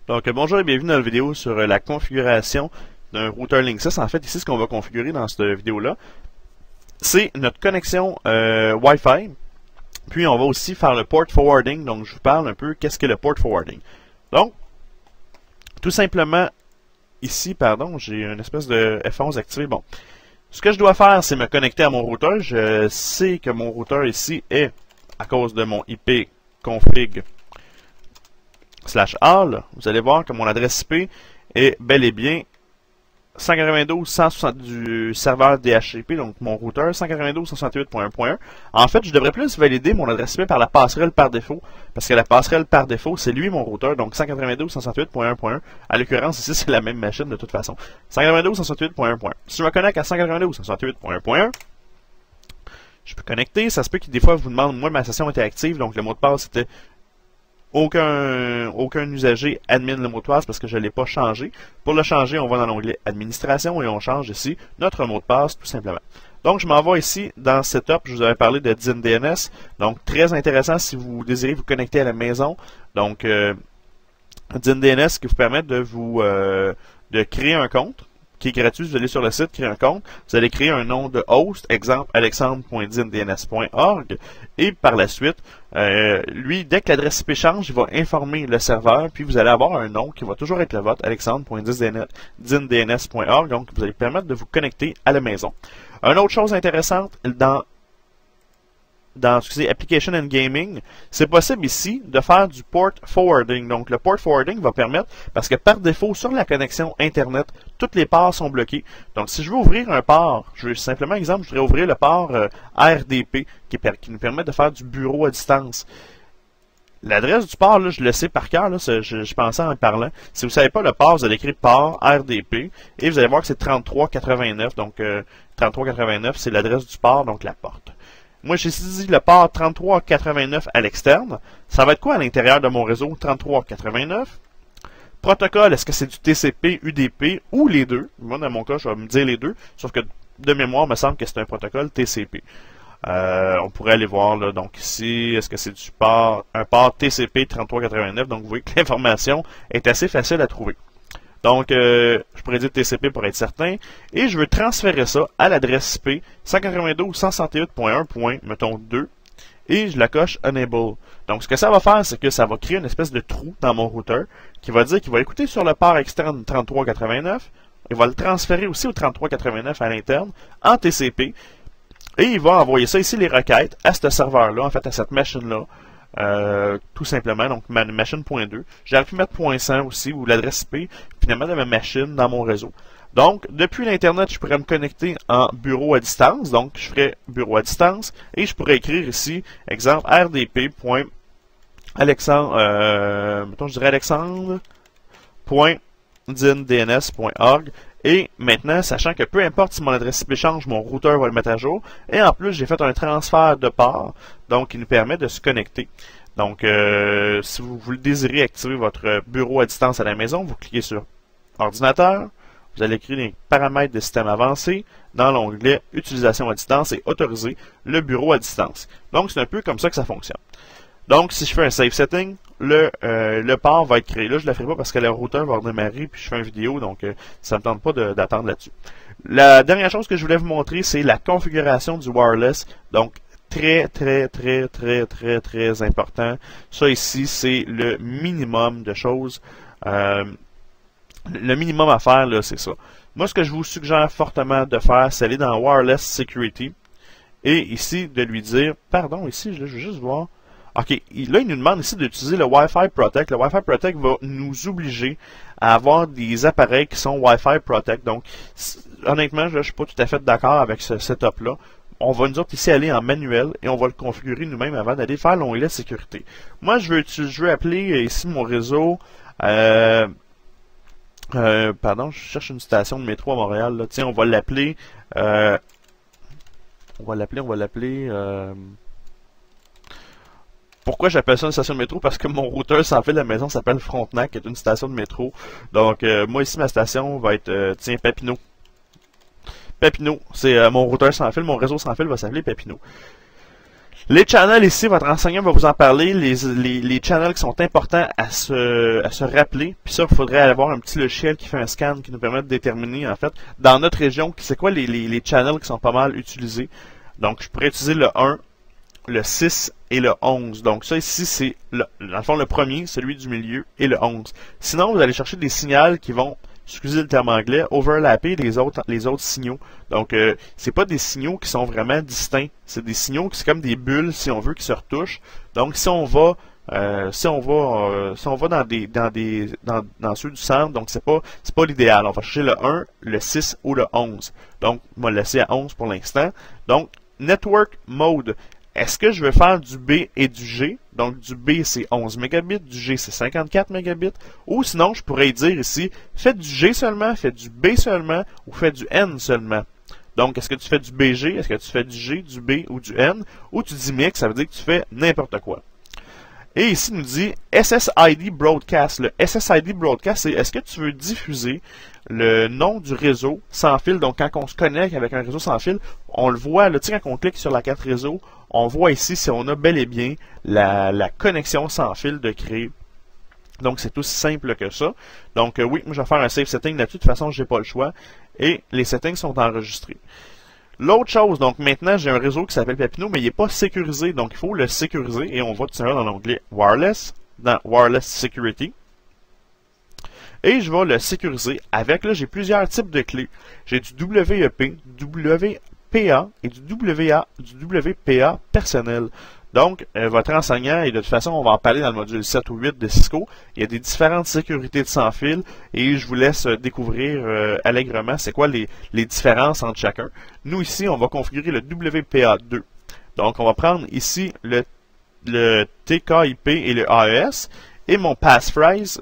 Donc bonjour et bienvenue dans la vidéo sur la configuration d'un routeur Linksys. En fait, ici, ce qu'on va configurer dans cette vidéo-là, c'est notre connexion Wi-Fi. Puis on va aussi faire le port forwarding. Donc je vous parle un peu qu'est-ce que le port forwarding. Donc, tout simplement, ici, pardon, j'ai une espèce de F11 activé. Bon, ce que je dois faire, c'est me connecter à mon routeur. Je sais que mon routeur ici est, à cause de mon IP config /all, vous allez voir que mon adresse IP est bel et bien 192.160 du serveur DHCP, donc mon routeur 192.168.1.1. En fait, je devrais plus valider mon adresse IP par la passerelle par défaut, parce que la passerelle par défaut, c'est lui mon routeur, donc 192.168.1.1. À l'occurrence, ici, c'est la même machine de toute façon. 192.168.1.1. Si je me connecte à 192.168.1.1, je peux connecter. Ça se peut que des fois, vous demande, moi, ma session était active, donc le mot de passe c'était aucun usager admin le mot de passe parce que je ne l'ai pas changé. Pour le changer, on va dans l'onglet Administration et on change ici notre mot de passe tout simplement. Donc, je m'en vais ici dans Setup. Je vous avais parlé de DynDNS. Donc, très intéressant si vous désirez vous connecter à la maison. Donc, DynDNS qui vous permet de de créer un compte qui est gratuit. Vous allez sur le site, créer un compte. Vous allez créer un nom de host, exemple alexandre.dyndns.org. Et par la suite, lui, dès que l'adresse IP change, il va informer le serveur. Puis vous allez avoir un nom qui va toujours être le vôtre, alexandre.dyndns.org. Donc, vous allez permettre de vous connecter à la maison. Une autre chose intéressante dans Application and Gaming, c'est possible ici de faire du port forwarding. Donc, le port forwarding va permettre, parce que par défaut, sur la connexion Internet, toutes les ports sont bloqués. Donc, si je veux ouvrir un port, je veux simplement, exemple, je voudrais ouvrir le port RDP, qui nous permet de faire du bureau à distance. L'adresse du port, là, je le sais par cœur, là, je pensais en parlant. Si vous ne savez pas le port, vous allez écrire port RDP, et vous allez voir que c'est 3389. Donc, 3389, c'est l'adresse du port, donc la porte. Moi, j'ai dit le port 3389 à l'externe. Ça va être quoi à l'intérieur de mon réseau 3389? Protocole, est-ce que c'est du TCP, UDP ou les deux? Moi, dans mon cas, je vais me dire les deux. Sauf que de mémoire, il me semble que c'est un protocole TCP. On pourrait aller voir, là, donc ici, est-ce que c'est un port TCP 3389? Donc, vous voyez que l'information est assez facile à trouver. Donc, je pourrais dire TCP pour être certain. Et je veux transférer ça à l'adresse IP 192.168.1.2 et je la coche Enable. Donc, ce que ça va faire, c'est que ça va créer une espèce de trou dans mon routeur qui va dire qu'il va écouter sur le port externe 3389. Il va le transférer aussi au 3389 à l'interne en TCP. Et il va envoyer ça ici, les requêtes, à ce serveur-là, en fait, à cette machine-là. Tout simplement, donc ma machine.2. J'aurais pu mettre .100 aussi, ou l'adresse IP, finalement, de ma machine dans mon réseau. Donc, depuis l'Internet, je pourrais me connecter en bureau à distance. Donc, je ferais bureau à distance, et je pourrais écrire ici, exemple, rdp.alexandre, mettons, je dirais alexandre.dyndns.org. Et maintenant, sachant que peu importe si mon adresse IP change, mon routeur va le mettre à jour. Et en plus, j'ai fait un transfert de port, donc qui nous permet de se connecter. Donc, si vous désirez activer votre bureau à distance à la maison, vous cliquez sur Ordinateur. Vous allez écrire les paramètres de système avancé dans l'onglet Utilisation à distance et autoriser le bureau à distance. Donc, c'est un peu comme ça que ça fonctionne. Donc, si je fais un Save Setting, le port va être créé. Là, je ne le ferai pas parce que le routeur va redémarrer puis je fais une vidéo, donc ça ne me tente pas d'attendre là-dessus. La dernière chose que je voulais vous montrer, c'est la configuration du wireless. Donc, très important. Ça ici, c'est le minimum de choses. Le minimum à faire, là, c'est ça. Moi, ce que je vous suggère fortement de faire, c'est aller dans Wireless Security. Et ici, de lui dire, pardon, ici, je veux juste voir. OK, là, il nous demande ici d'utiliser le Wi-Fi Protect. Le Wi-Fi Protect va nous obliger à avoir des appareils qui sont Wi-Fi Protect. Donc, honnêtement, je ne suis pas tout à fait d'accord avec ce setup-là. On va nous autres ici aller en manuel et on va le configurer nous-mêmes avant d'aller faire l'onglet sécurité. Moi, je veux appeler ici mon réseau. Pardon, je cherche une station de métro à Montréal. Là. Tiens, on va l'appeler. Pourquoi j'appelle ça une station de métro? Parce que mon routeur sans fil de la maison s'appelle Frontenac, qui est une station de métro. Donc, moi ici, ma station va être, tiens, Papineau. Papineau, c'est mon routeur sans fil, mon réseau sans fil va s'appeler Papineau. Les channels ici, votre enseignant va vous en parler, les channels qui sont importants à se rappeler. Puis ça, il faudrait avoir un petit logiciel qui fait un scan qui nous permet de déterminer, en fait, dans notre région, c'est quoi les channels qui sont pas mal utilisés. Donc, je pourrais utiliser le 1, le 6 et le 11. Donc ça ici, c'est dans le fond le premier, celui du milieu, et le 11. Sinon, vous allez chercher des signaux qui vont, excusez le terme anglais, overlapper les autres signaux. Donc, c'est pas des signaux qui sont vraiment distincts. C'est des signaux qui sont comme des bulles, si on veut, qui se retouchent. Donc, si on va dans ceux du centre, donc c'est pas l'idéal. On va chercher le 1, le 6 ou le 11. Donc, on va le laisser à 11 pour l'instant. Donc, Network Mode. Est-ce que je vais faire du B et du G? Donc, du B, c'est 11 mégabits, du G, c'est 54 mégabits. Ou sinon, je pourrais dire ici, faites du G seulement, faites du B seulement, ou faites du N seulement. Donc, est-ce que tu fais du BG, est-ce que tu fais du G, du B ou du N? Ou tu dis mix, ça veut dire que tu fais n'importe quoi. Et ici, il nous dit SSID Broadcast. Le SSID Broadcast, c'est est-ce que tu veux diffuser le nom du réseau sans fil. Donc, quand on se connecte avec un réseau sans fil, on le voit, là, quand on clique sur la carte réseau, on voit ici si on a bel et bien la connexion sans fil de créer. Donc, c'est aussi simple que ça. Donc, oui, moi, je vais faire un save setting là-dessus. De toute façon, je n'ai pas le choix. Et les settings sont enregistrés. L'autre chose, donc maintenant, j'ai un réseau qui s'appelle Papineau, mais il n'est pas sécurisé. Donc, il faut le sécuriser. Et on va tout simplement dans l'onglet Wireless, dans Wireless Security. Et je vais le sécuriser avec, là, j'ai plusieurs types de clés. J'ai du WEP, WPA et du WPA personnel. Donc, votre enseignant, et de toute façon, on va en parler dans le module 7 ou 8 de Cisco, il y a des différentes sécurités de sans fil et je vous laisse découvrir allègrement c'est quoi les différences entre chacun. Nous, ici, on va configurer le WPA2. Donc, on va prendre ici le TKIP et le AES et mon passphrase,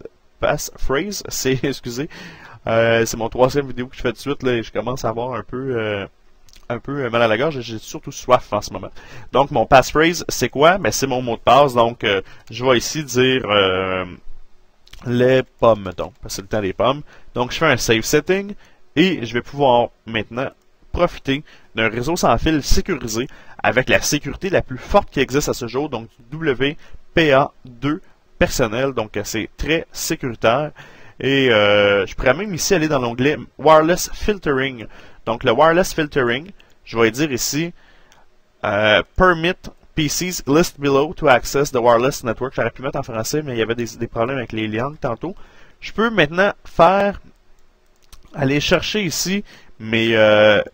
c'est, excusez, c'est mon troisième vidéo que je fais de suite, là, et je commence à avoir un peu mal à la gorge, j'ai surtout soif en ce moment. Donc, mon passphrase, c'est quoi? Ben, c'est mon mot de passe. Donc, je vais ici dire les pommes, donc, c'est le temps des pommes. Donc, je fais un save setting et je vais pouvoir maintenant profiter d'un réseau sans fil sécurisé avec la sécurité la plus forte qui existe à ce jour, donc du WPA2 personnel. Donc, c'est très sécuritaire. Et je pourrais même ici aller dans l'onglet Wireless Filtering. Donc, le Wireless Filtering, je vais dire ici Permit PCs list below to access the wireless network. J'aurais pu mettre en français, mais il y avait des problèmes avec les liens tantôt. Je peux maintenant aller chercher ici mes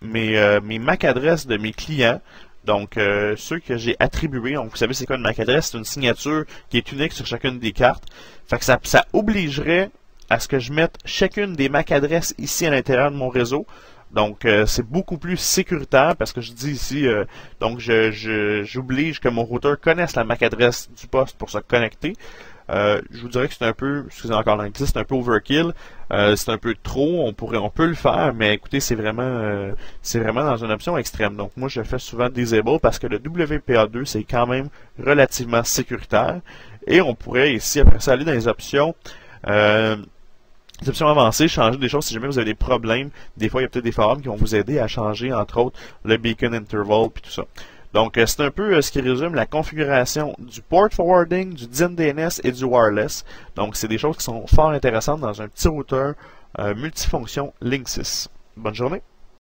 MAC adresses de mes clients. Donc, ceux que j'ai attribués. Donc, vous savez, c'est quoi une MAC adresse? C'est une signature qui est unique sur chacune des cartes. Fait que ça obligerait à ce que je mette chacune des MAC adresses ici à l'intérieur de mon réseau. Donc, c'est beaucoup plus sécuritaire parce que je dis ici, donc j'oblige que mon routeur connaisse la MAC adresse du poste pour se connecter. Je vous dirais que c'est un peu, excusez encore l'anglais, c'est un peu overkill, c'est un peu trop, on peut le faire, mais écoutez, c'est vraiment dans une option extrême. Donc, moi, je fais souvent disable parce que le WPA2, c'est quand même relativement sécuritaire. Et on pourrait ici, après ça, aller dans les options avancées, changer des choses si jamais vous avez des problèmes. Des fois, il y a peut-être des forums qui vont vous aider à changer, entre autres, le beacon interval puis tout ça. Donc, c'est un peu ce qui résume la configuration du port forwarding, du DIN DNS et du wireless. Donc, c'est des choses qui sont fort intéressantes dans un petit routeur multifonction Linksys. Bonne journée!